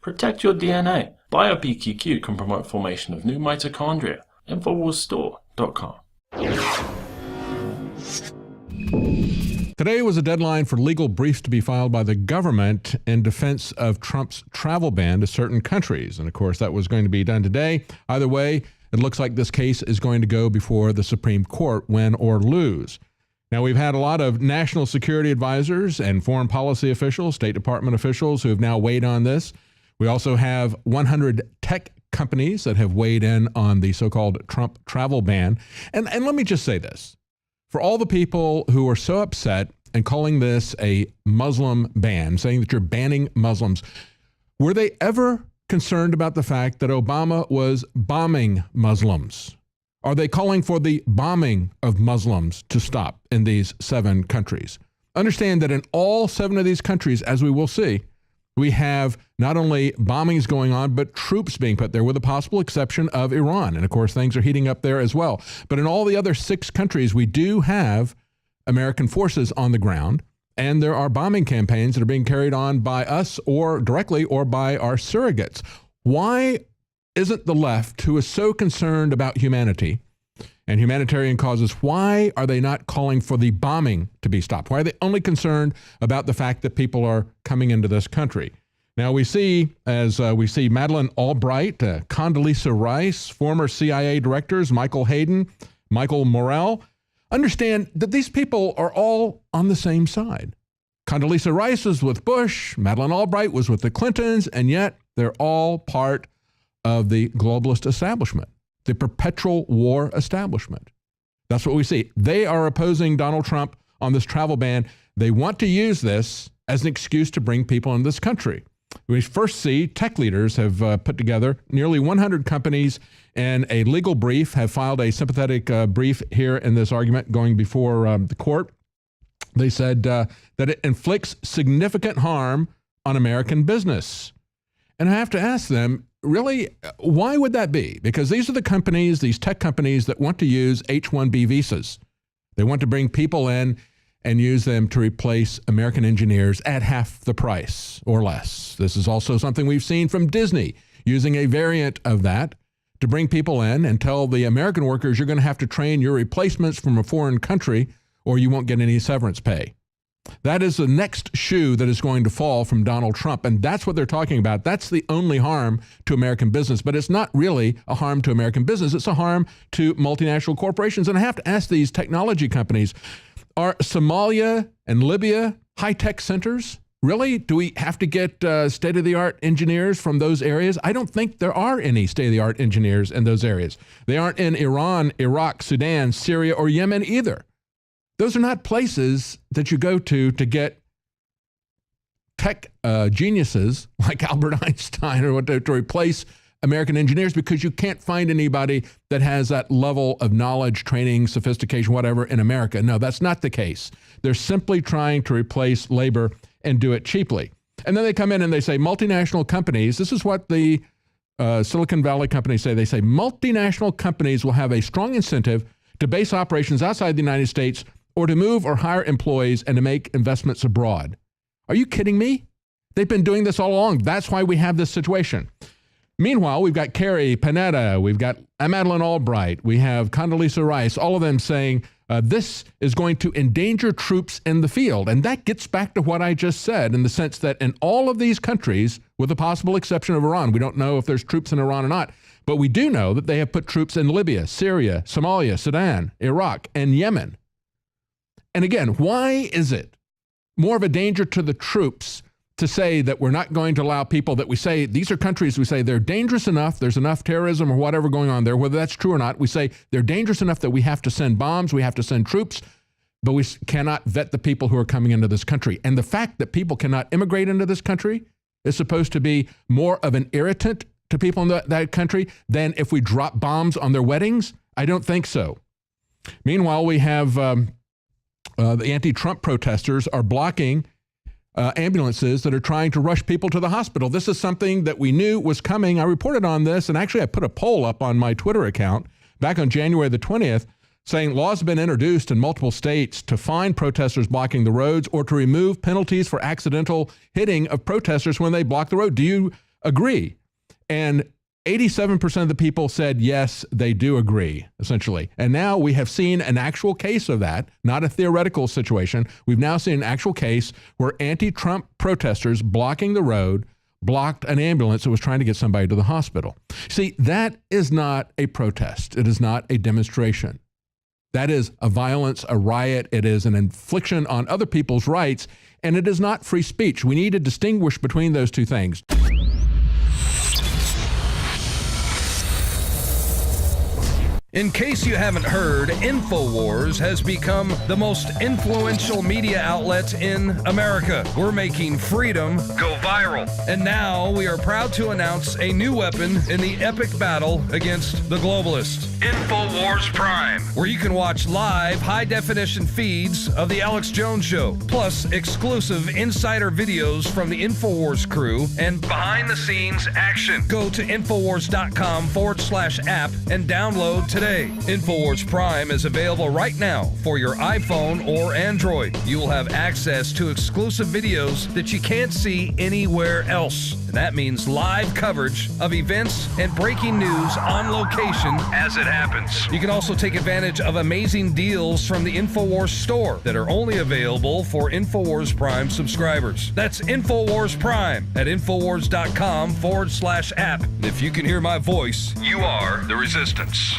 Protect your DNA. BioPQQ can promote formation of new mitochondria. Infowarsstore.com. Today was a deadline for legal briefs to be filed by the government in defense of Trump's travel ban to certain countries. And of course, that was going to be done today. Either way, it looks like this case is going to go before the Supreme Court, win or lose. Now, we've had a lot of national security advisors and foreign policy officials, State Department officials who have now weighed on this. We also have 100 tech companies that have weighed in on the so-called Trump travel ban. And let me just say this. For all the people who are so upset and calling this a Muslim ban, saying that you're banning Muslims, were they ever concerned about the fact that Obama was bombing Muslims? Are they calling for the bombing of Muslims to stop in these 7 countries? Understand that in all 7 of these countries, as we will see, we have not only bombings going on, but troops being put there, with the possible exception of Iran. And of course, things are heating up there as well. But in all the other 6 countries, we do have American forces on the ground, and there are bombing campaigns that are being carried on by us or directly or by our surrogates. Why isn't the left, who is so concerned about humanity and humanitarian causes, why are they not calling for the bombing to be stopped? Why are they only concerned about the fact that people are coming into this country? Now we see, as we see Madeleine Albright, Condoleezza Rice, former CIA directors, Michael Hayden, Michael Morrell, understand that these people are all on the same side. Condoleezza Rice was with Bush, Madeleine Albright was with the Clintons, and yet they're all part of the globalist establishment, the perpetual war establishment. That's what we see. They are opposing Donald Trump on this travel ban. They want to use this as an excuse to bring people into this country. We first see tech leaders have put together nearly 100 companies and a legal brief, have filed a sympathetic brief here in this argument going before the court. They said that it inflicts significant harm on American business. And I have to ask them, really, why would that be? Because these are the companies, these tech companies, that want to use H-1B visas. They want to bring people in and use them to replace American engineers at half the price or less. This is also something we've seen from Disney, using a variant of that to bring people in and tell the American workers, you're going to have to train your replacements from a foreign country or you won't get any severance pay. That is the next shoe that is going to fall from Donald Trump, and that's what they're talking about. That's the only harm to American business, but it's not really a harm to American business. It's a harm to multinational corporations. And I have to ask these technology companies, are Somalia and Libya high-tech centers? Really? Do we have to get state-of-the-art engineers from those areas? I don't think there are any state-of-the-art engineers in those areas. They aren't in Iran, Iraq, Sudan, Syria, or Yemen either. Those are not places that you go to get tech geniuses like Albert Einstein or to replace American engineers, because you can't find anybody that has that level of knowledge, training, sophistication, whatever in America. No, that's not the case. They're simply trying to replace labor and do it cheaply. And then they come in and they say multinational companies, this is what the Silicon Valley companies say. They say multinational companies will have a strong incentive to base operations outside the United States or to move or hire employees and to make investments abroad. Are you kidding me? They've been doing this all along. That's why we have this situation. Meanwhile, we've got Kerry Panetta, we've got Madeleine Albright, we have Condoleezza Rice, all of them saying this is going to endanger troops in the field. And that gets back to what I just said, in the sense that in all of these countries, with the possible exception of Iran, we don't know if there's troops in Iran or not, but we do know that they have put troops in Libya, Syria, Somalia, Sudan, Iraq, and Yemen. And again, why is it more of a danger to the troops to say that we're not going to allow people that we say, these are countries we say they're dangerous enough, there's enough terrorism or whatever going on there, whether that's true or not, we say they're dangerous enough that we have to send bombs, we have to send troops, but we cannot vet the people who are coming into this country. And the fact that people cannot immigrate into this country is supposed to be more of an irritant to people in that country than if we drop bombs on their weddings? I don't think so. Meanwhile, we have the anti-Trump protesters are blocking ambulances that are trying to rush people to the hospital. This is something that we knew was coming. I reported on this, and actually I put a poll up on my Twitter account back on January the 20th saying laws have been introduced in multiple states to fine protesters blocking the roads or to remove penalties for accidental hitting of protesters when they block the road. Do you agree. And 87% of the people said, yes, they do agree, essentially. And now we have seen an actual case of that, not a theoretical situation. We've now seen an actual case where anti-Trump protesters blocking the road blocked an ambulance that was trying to get somebody to the hospital. See, that is not a protest. It is not a demonstration. That is a violence, a riot. It is an infliction on other people's rights, and it is not free speech. We need to distinguish between those two things. In case you haven't heard, Infowars has become the most influential media outlet in America. We're making freedom go viral. And now we are proud to announce a new weapon in the epic battle against the globalists. Infowars Prime, where you can watch live high-definition feeds of The Alex Jones Show, plus exclusive insider videos from the Infowars crew and behind-the-scenes action. Go to Infowars.com/app and download today. Infowars Prime is available right now for your iPhone or Android. You will have access to exclusive videos that you can't see anywhere else. And that means live coverage of events and breaking news on location as it happens. You can also take advantage of amazing deals from the Infowars store that are only available for Infowars Prime subscribers. That's Infowars Prime at Infowars.com/app. And if you can hear my voice, you are the resistance.